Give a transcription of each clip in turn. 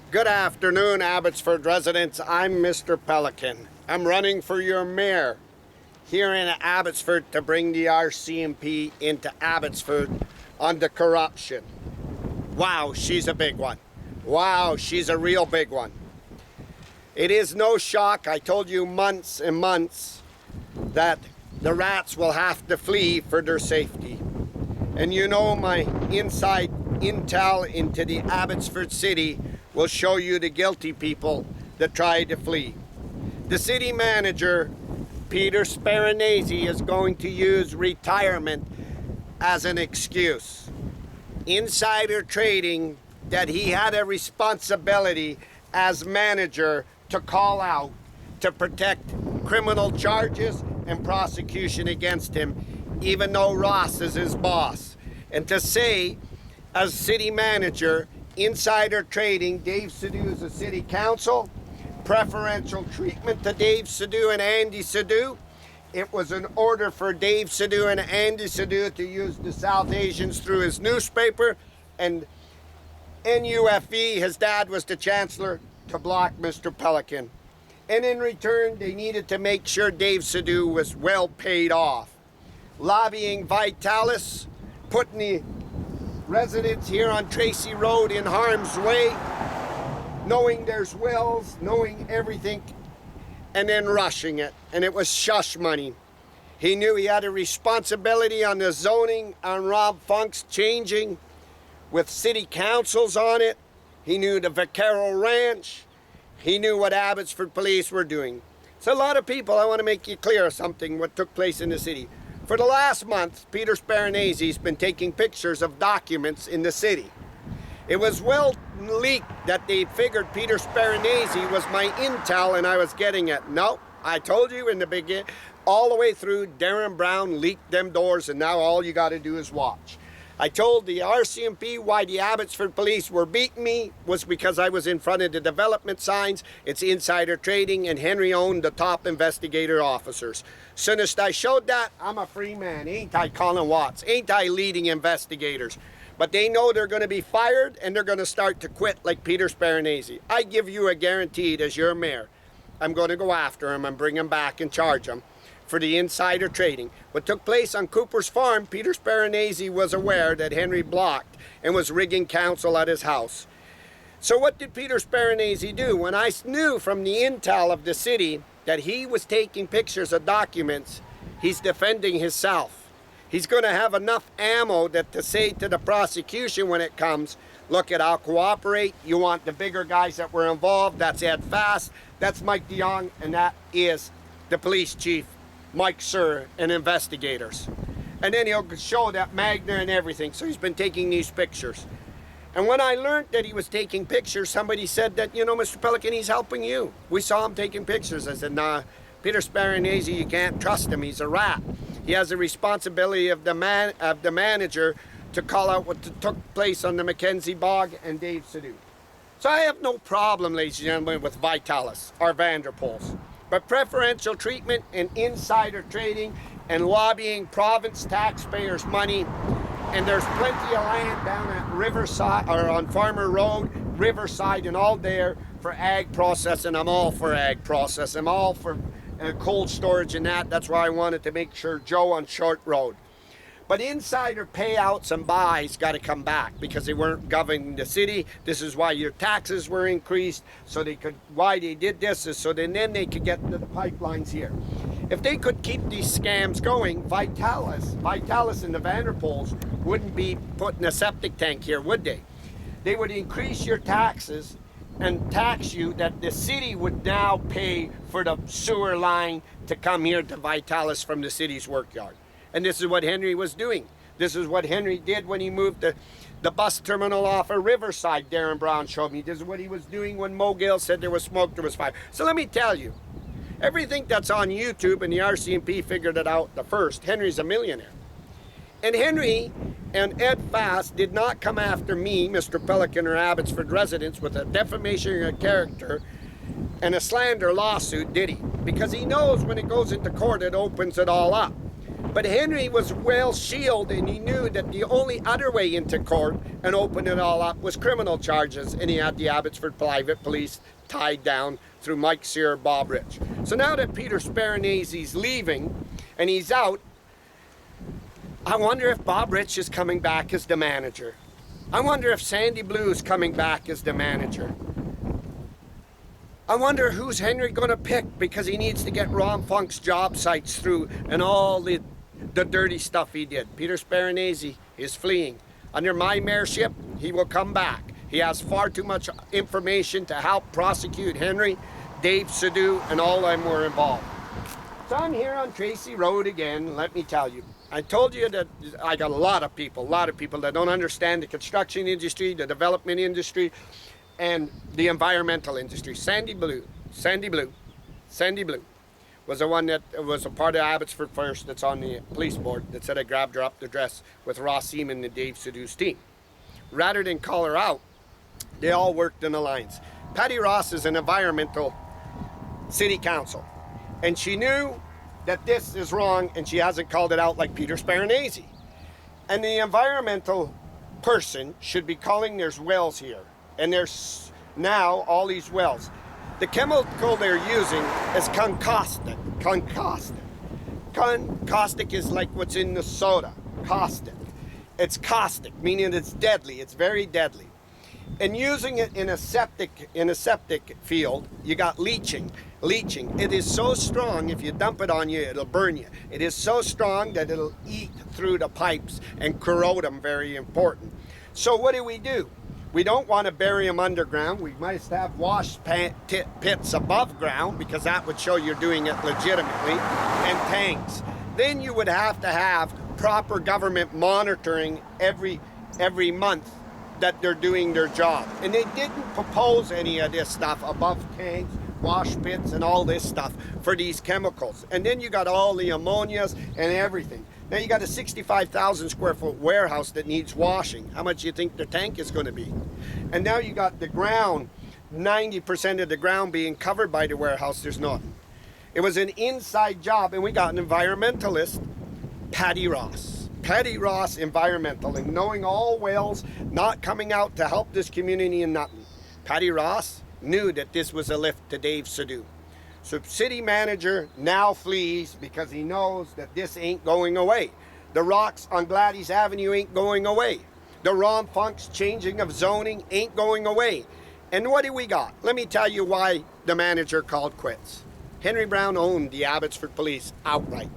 Good afternoon, Abbotsford residents. I'm Mr. Pelican. I'm running for your mayor here in Abbotsford to bring the RCMP into Abbotsford on the corruption. Wow, she's a big one. Wow, she's a real big one. It is no shock, I told you months and months, that the rats will have to flee for their safety. And you know, my inside intel into the Abbotsford city will show you the guilty people that tried to flee. The city manager, Peter Sparanese, is going to use retirement as an excuse. Insider trading that he had a responsibility as manager to call out to protect criminal charges and prosecution against him, even though Ross is his boss. And to say, as city manager, insider trading, Dave Sidhu's a city council, preferential treatment to Dave Sidhu and Andy Sidhu. It was an order for Dave Sidhu and Andy Sidhu to use the South Asians through his newspaper, and NUFE, his dad was the chancellor, to block Mr. Pelican. And in return, they needed to make sure Dave Sidhu was well paid off. Lobbying Vitalis, putting the residents here on Tracy Road in harm's way, knowing there's wills, knowing everything, and then rushing it. And it was shush money. He knew he had a responsibility on the zoning on Rob Funk's changing with city councils on it. He knew the Vaquero Ranch. He knew what Abbotsford police were doing. So a lot of people, I want to make you clear something what took place in the city. For the last month, Peter Sparanese has been taking pictures of documents in the city. It was well leaked that they figured Peter Sparanese was my intel and I was getting it. No, I told you in the beginning, all the way through, Darren Brown leaked them doors, and now all you got to do is watch. I told the RCMP why the Abbotsford police were beating me was because I was in front of the development signs. It's insider trading, and Henry owned the top investigator officers. Soon as I showed that, I'm a free man. Ain't I, Colin Watts? Ain't I leading investigators? But they know they're going to be fired, and they're going to start to quit like Peter Sparanese. I give you a guarantee as your mayor. I'm going to go after him and bring him back and charge him for the insider trading. What took place on Cooper's farm, Peter Sparanese was aware that Henry blocked and was rigging counsel at his house. So what did Peter Sparanese do? When I knew from the intel of the city that he was taking pictures of documents, he's defending himself. He's going to have enough ammo that to say to the prosecution when it comes, look, I'll cooperate. You want the bigger guys that were involved. That's Ed Fast. That's Mike DeYoung. And that is the police chief, Mike Sir, and investigators. And then he'll show that Magna and everything. So he's been taking these pictures. And when I learned that he was taking pictures, somebody said that, you know, Mr. Pelican, he's helping you. We saw him taking pictures. I said, nah, Peter Sparanese, you can't trust him. He's a rat. He has the responsibility of the manager to call out what took place on the Mackenzie Bog and Dave Sidhu. So I have no problem, ladies and gentlemen, with Vitalis or Vanderpoels. But preferential treatment and insider trading and lobbying province taxpayers' money, and there's plenty of land down at Riverside or on Farmer Road, Riverside, and all there for ag processing. I'm all for ag process. I'm all for cold storage and that. That's why I wanted to make sure Joe on Short Road. But insider payouts and buys got to come back because they weren't governing the city. This is why your taxes were increased. So they could, why they did this is so then they could get to the pipelines here. If they could keep these scams going, Vitalis and the Vanderpoels wouldn't be putting a septic tank here, would they? They would increase your taxes and tax you that the city would now pay for the sewer line to come here to Vitalis from the city's workyard. And this is what Henry was doing. This is what Henry did when he moved the bus terminal off of Riverside, Darren Brown showed me. This is what he was doing when Mogil said there was smoke, there was fire. So let me tell you, everything that's on YouTube, and the RCMP figured it out the first, Henry's a millionaire. And Henry and Ed Fast did not come after me, Mr. Pelican, or Abbotsford residents with a defamation of character and a slander lawsuit, did he? Because he knows when it goes into court, it opens it all up. But Henry was well shielded, and he knew that the only other way into court and open it all up was criminal charges, and he had the Abbotsford Private Police tied down through Mike Sear, Bob Rich. So now that Peter Sparanese leaving and he's out, I wonder if Bob Rich is coming back as the manager. I wonder if Sandy Blue is coming back as the manager. I wonder who's Henry going to pick, because he needs to get Ron Funk's job sites through and all the dirty stuff he did. Peter Sparanese is fleeing. Under my mayorship, he will come back. He has far too much information to help prosecute Henry, Dave Sadu, and all them were involved. So I'm here on Tracy Road again. Let me tell you, I told you that I got a lot of people that don't understand the construction industry, the development industry, and the environmental industry. Sandy Blue was the one that was a part of Abbotsford First that's on the police board that said I grabbed her up the dress with Ross Seaman and Dave Sadu's team. Rather than call her out, they all worked in alliance. Patty Ross is an environmental city council, and she knew that this is wrong, and she hasn't called it out like Peter Sparanese. And the environmental person should be calling there's wells here, and there's now all these wells. The chemical they're using is concaustic. Caustic is like what's in the soda, caustic. It's caustic, meaning it's deadly, it's very deadly. And using it in a septic field, you got leaching. It is so strong, if you dump it on you, it'll burn you. It is so strong that it'll eat through the pipes and corrode them, very important. So what do? We don't want to bury them underground. We must have wash pits above ground, because that would show you're doing it legitimately, and tanks. Then you would have to have proper government monitoring every month that they're doing their job. And they didn't propose any of this stuff above tanks, wash pits, and all this stuff for these chemicals. And then you got all the ammonias and everything. Now you got a 65,000 square foot warehouse that needs washing. How much do you think the tank is going to be? And now you got the ground, 90% of the ground being covered by the warehouse. There's nothing. It was an inside job, and we got an environmentalist, Patty Ross, environmental, and knowing all wells, not coming out to help this community and nothing. Patty Ross knew that this was a lift to Dave Sadu. So city manager now flees because he knows that this ain't going away. The rocks on Gladys Avenue ain't going away. The Ron Funk's changing of zoning ain't going away. And what do we got? Let me tell you why the manager called quits. Henry Brown owned the Abbotsford Police outright.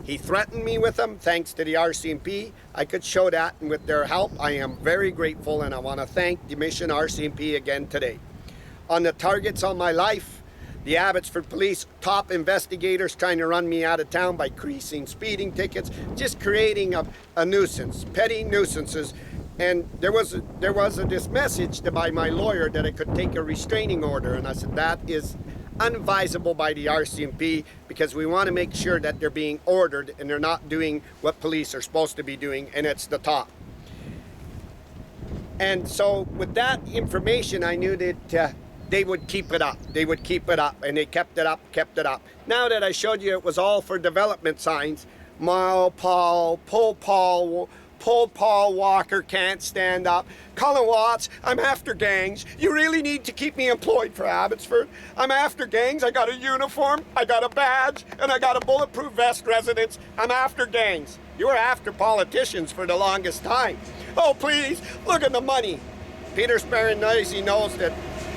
He threatened me with them. Thanks to the RCMP, I could show that, and with their help, I am very grateful, and I want to thank the Mission RCMP again today. On the targets on my life, the Abbotsford Police top investigators trying to run me out of town by creasing speeding tickets, just creating a nuisance, petty nuisances. And there was this message by my lawyer that I could take a restraining order, and I said that is unadvisable by the RCMP, because we want to make sure that they're being ordered and they're not doing what police are supposed to be doing, and it's the top. And so with that information, I knew that they would keep it up. They would keep it up, and they kept it up. Now that I showed you it was all for development signs, Paul Walker can't stand up. Colin Watts, I'm after gangs. You really need to keep me employed for Abbotsford. I'm after gangs. I got a uniform, I got a badge, and I got a bulletproof vest, residents. I'm after gangs. You were after politicians for the longest time. Oh, please, look at the money. Peter Sparanese knows that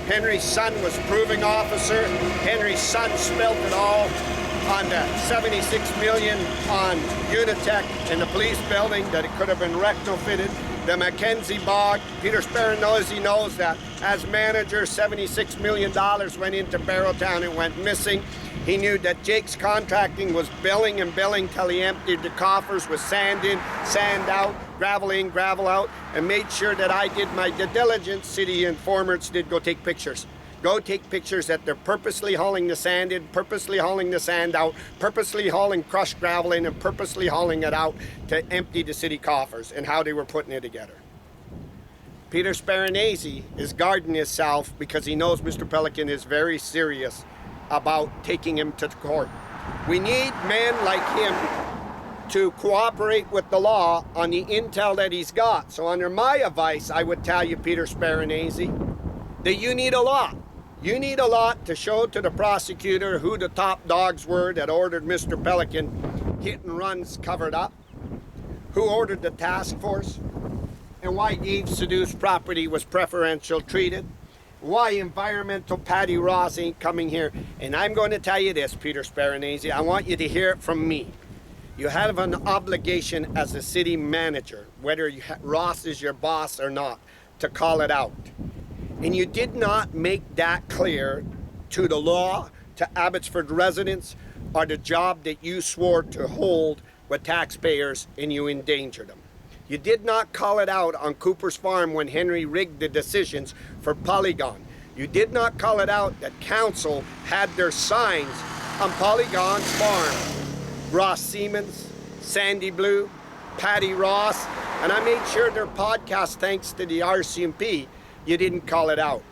Henry's son was proving officer. Henry's son spelt it all on the $76 million on Unitech in the police building, that it could have been retrofitted. The Mackenzie Bog, Peter Sparanese knows that. As manager, $76 million went into Barrowtown and went missing. He knew that Jake's Contracting was billing till he emptied the coffers with sand in, sand out, gravel in, gravel out, and made sure that I did my due diligence. City informants did go take pictures. Go take pictures that they're purposely hauling the sand in, purposely hauling the sand out, purposely hauling crushed gravel in, and purposely hauling it out to empty the city coffers, and how they were putting it together. Peter Sparanese is guarding himself because he knows Mr. Pelican is very serious about taking him to court. We need men like him to cooperate with the law on the intel that he's got. So under my advice, I would tell you, Peter Sparanese, that you need a lot. You need a lot to show to the prosecutor who the top dogs were that ordered Mr. Pelican hit and runs covered up, who ordered the task force, and why Dave Sidhu's property was preferential treated, why environmental Patty Ross ain't coming here. And I'm going to tell you this, Peter Sparanese, I want you to hear it from me. You have an obligation as a city manager, whether Ross is your boss or not, to call it out. And you did not make that clear to the law, to Abbotsford residents, or the job that you swore to hold with taxpayers, and you endangered them. You did not call it out on Cooper's Farm when Henry rigged the decisions for Polygon. You did not call it out that council had their signs on Polygon's farm. Ross Siemens, Sandy Blue, Patty Ross, and I made sure their podcast, thanks to the RCMP, you didn't call it out.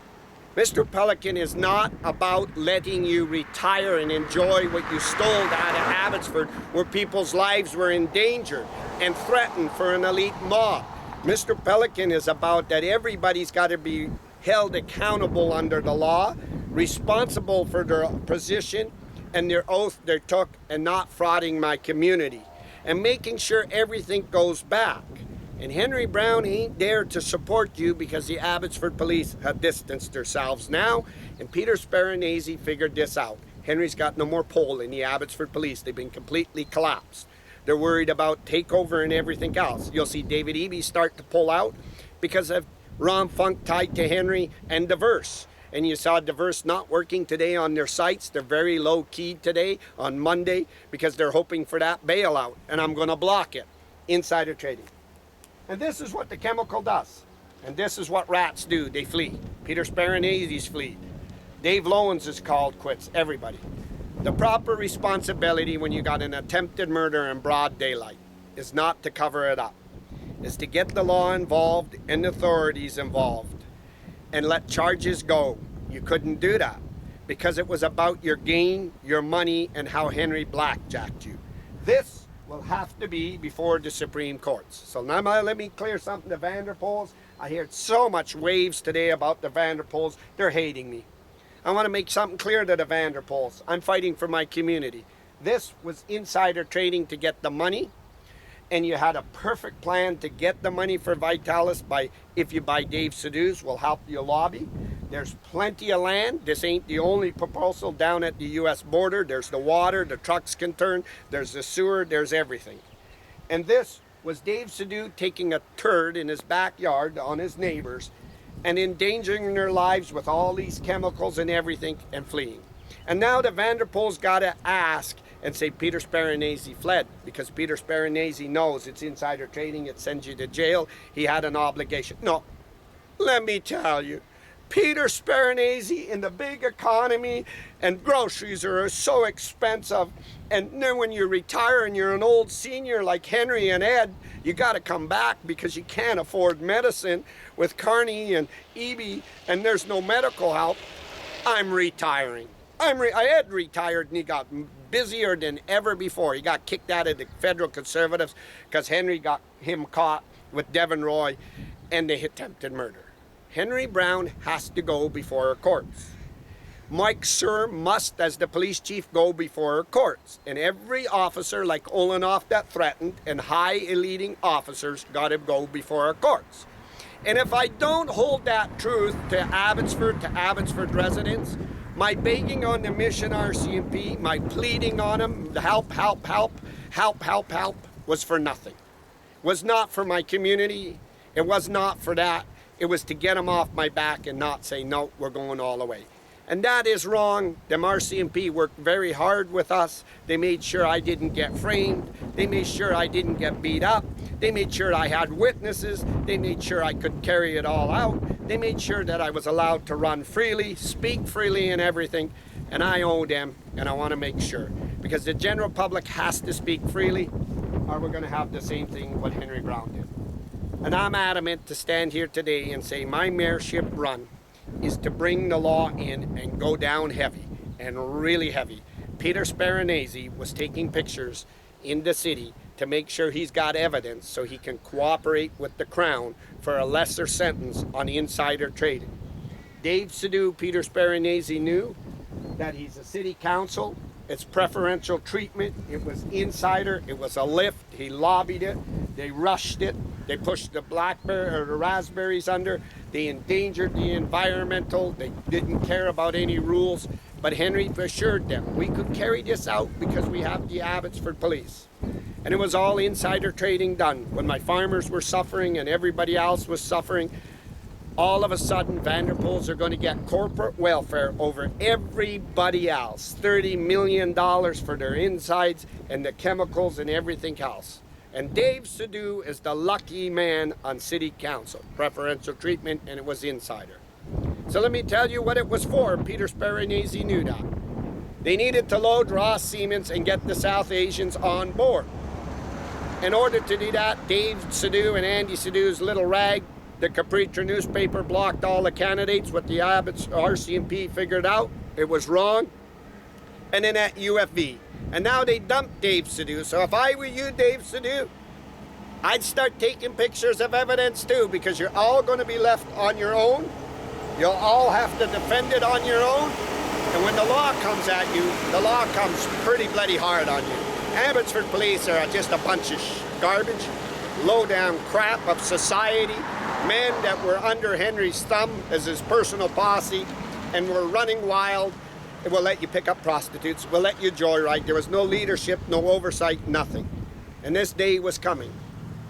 Mr. Pelican is not about letting you retire and enjoy what you stole out of Abbotsford, where people's lives were endangered and threatened for an elite mob. Mr. Pelican is about that everybody's got to be held accountable under the law, responsible for their position and their oath they took, and not frauding my community, and making sure everything goes back. And Henry Brown ain't there to support you because the Abbotsford police have distanced themselves now, and Peter Sparanese figured this out. Henry's got no more pull in the Abbotsford police. They've been completely collapsed. They're worried about takeover and everything else. You'll see David Eby start to pull out because of Ron Funk tied to Henry and Diverse. And you saw Diverse not working today on their sites. They're very low-key today on Monday because they're hoping for that bailout, and I'm going to block it. Insider trading. And this is what the chemical does. And this is what rats do. They flee. Peter Sparanese's flee. Dave Lowens is called quits. Everybody. The proper responsibility when you got an attempted murder in broad daylight is not to cover it up. Is to get the law involved and authorities involved and let charges go. You couldn't do that because it was about your gain, your money, and how Henry blackjacked you. This will have to be before the Supreme Courts. So now let me clear something to Vanderpoels. I heard so much waves today about the Vanderpoels. They're hating me. I want to make something clear to the Vanderpoels. I'm fighting for my community. This was insider trading to get the money, and you had a perfect plan to get the money for Vitalis by, if you buy Dave Sidhu's, will help you lobby. There's plenty of land. This ain't the only proposal down at the U.S. border. There's the water, the trucks can turn, there's the sewer, there's everything. And this was Dave Sidhu taking a turd in his backyard on his neighbors and endangering their lives with all these chemicals and everything and fleeing. And now the Vanderpoels got to ask and say Peter Sparanese fled because Peter Sparanese knows it's insider trading, it sends you to jail, he had an obligation. No, let me tell you, Peter Sparanese in the big economy, and groceries are so expensive, and then when you retire and you're an old senior like Henry and Ed, you got to come back because you can't afford medicine with Carney and Eby, and there's no medical help. I'm retiring. Ed retired and he got busier than ever before. He got kicked out of the federal conservatives because Henry got him caught with Devon Roy and the attempted murder. Henry Brown has to go before our courts. Mike Sir must, as the police chief, go before our courts. And every officer like Olenoff that threatened and high leading officers got to go before our courts. And if I don't hold that truth to Abbotsford residents, my begging on the Mission RCMP, my pleading on them, help, was for nothing. Was not for my community. It was not for that. It was to get them off my back and not say, no, we're going all the way. And that is wrong. Them RCMP worked very hard with us. They made sure I didn't get framed. They made sure I didn't get beat up. They made sure I had witnesses. They made sure I could carry it all out. They made sure that I was allowed to run freely, speak freely and everything. And I owe them, and I want to make sure. Because the general public has to speak freely, or we're going to have the same thing what Henry Brown did. And I'm adamant to stand here today and say my mayorship run is to bring the law in and go down heavy, and really heavy. Peter Sparanese was taking pictures in the city to make sure he's got evidence so he can cooperate with the Crown for a lesser sentence on insider trading. Dave Sidhu, Peter Sparanese knew that he's a city council. It's preferential treatment. It was insider. It was a lift. He lobbied it. They rushed it. They pushed the blackberry or the raspberries under. They endangered the environmental. They didn't care about any rules. But Henry assured them we could carry this out because we have the Abbotsford police. And it was all insider trading done. When my farmers were suffering and everybody else was suffering, all of a sudden Vanderpoels are going to get corporate welfare over everybody else. $30 million for their insides and the chemicals and everything else. And Dave Sidhu is the lucky man on city council. Preferential treatment, and it was insider. So let me tell you what it was for. Peter Sparanese knew that. They needed to load Ross Siemens and get the South Asians on board. In order to do that, Dave Sidhu and Andy Sidhu's little rag, the Capritra newspaper, blocked all the candidates. What the Abbots RCMP figured out, it was wrong. And then at UFV. And now they dumped Dave Sidhu. So if I were you, Dave Sidhu, I'd start taking pictures of evidence too, because you're all going to be left on your own. You'll all have to defend it on your own. And when the law comes at you, the law comes pretty bloody hard on you. Abbotsford police are just a bunch of garbage, low-down crap of society, men that were under Henry's thumb as his personal posse and were running wild. It will let you pick up prostitutes, will let you joyride. There was no leadership, no oversight, nothing. And this day was coming.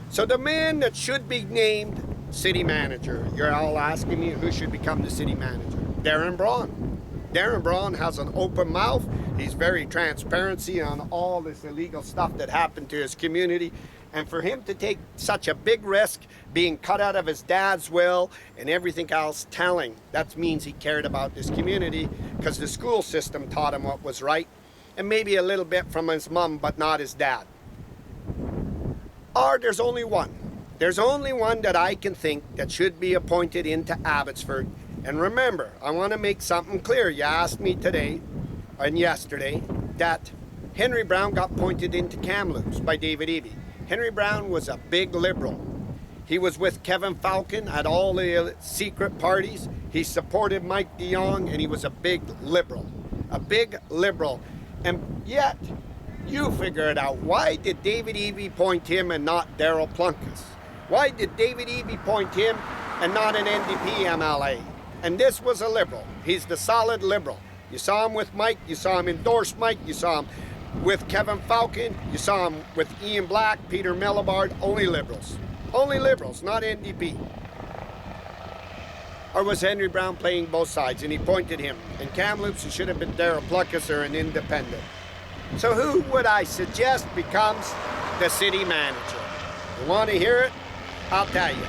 So the man that should be named city manager, you're all asking me who should become the city manager. Darren Braun. Darren Braun has an open mouth. He's very transparency on all this illegal stuff that happened to his community. And for him to take such a big risk, being cut out of his dad's will and everything else, telling, that means he cared about this community because the school system taught him what was right, and maybe a little bit from his mom, but not his dad. Or there's only one. There's only one that I can think that should be appointed into Abbotsford. And remember, I want to make something clear. You asked me today and yesterday that Henry Brown got appointed into Kamloops by David Eby. Henry Brown was a big liberal. He was with Kevin Falcon at all the secret parties. He supported Mike de Jong, and he was a big liberal. A big liberal. And yet, you figure it out. Why did David Eby appoint him and not Darryl Plunkett? Why did David Eby appoint him and not an NDP MLA? And this was a liberal. He's the solid liberal. You saw him with Mike. You saw him endorse Mike. You saw him with Kevin Falcon. You saw him with Ian Black, Peter Millibard. Only liberals. Only liberals, not NDP. Or was Henry Brown playing both sides? And he pointed him. In Kamloops, it should have been Darryl Plunkett or an independent. So who would I suggest becomes the city manager? You want to hear it? I'll tell you.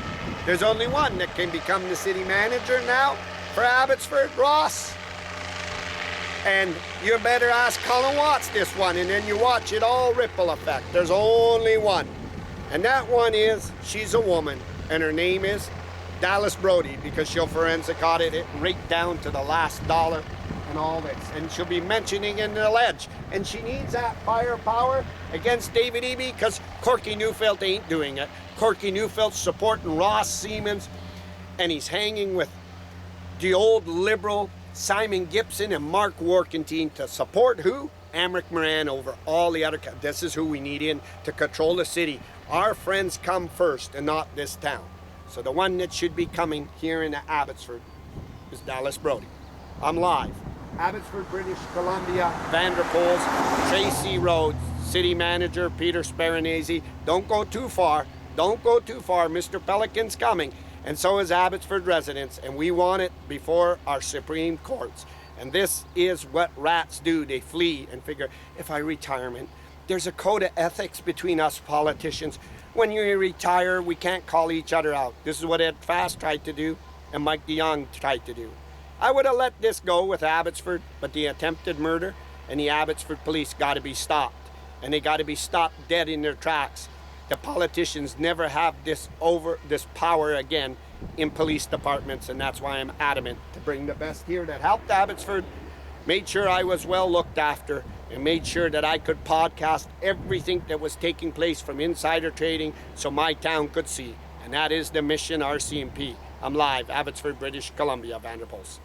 There's only one that can become the city manager now for Abbotsford, Ross. And you better ask Colin Watts this one, and then you watch it all ripple effect. There's only one. And that one is, she's a woman, and her name is Dallas Brody, because she'll forensic audit it right down to the last dollar and all this. And she'll be mentioning in the ledge. And she needs that firepower against David Eby, because Corky Neufeld ain't doing it. Corky Neufeld's supporting Ross Siemens, and he's hanging with the old liberal Simon Gibson and Mark Warkentine to support who? Amric Moran over all the other. This is who we need in to control the city. Our friends come first and not this town. So the one that should be coming here in Abbotsford is Dallas Brody. I'm live. Abbotsford, British Columbia, Vanderpoels, Tracy Road, City Manager Peter Sparanese. Don't go too far. Don't go too far. Mr. Pelican's coming. And so is Abbotsford residents. And we want it before our Supreme Courts. And this is what rats do. They flee and figure, if I retirement, there's a code of ethics between us politicians. When you retire, we can't call each other out. This is what Ed Fast tried to do and Mike de Jong tried to do. I would have let this go with Abbotsford, but the attempted murder and the Abbotsford police got to be stopped. And they got to be stopped dead in their tracks. The politicians never have this power again in police departments, and that's why I'm adamant to bring the best here that helped Abbotsford, made sure I was well looked after, and made sure that I could podcast everything that was taking place from insider trading so my town could see. And that is the mission RCMP. I'm live, Abbotsford, British Columbia, Vanderpols.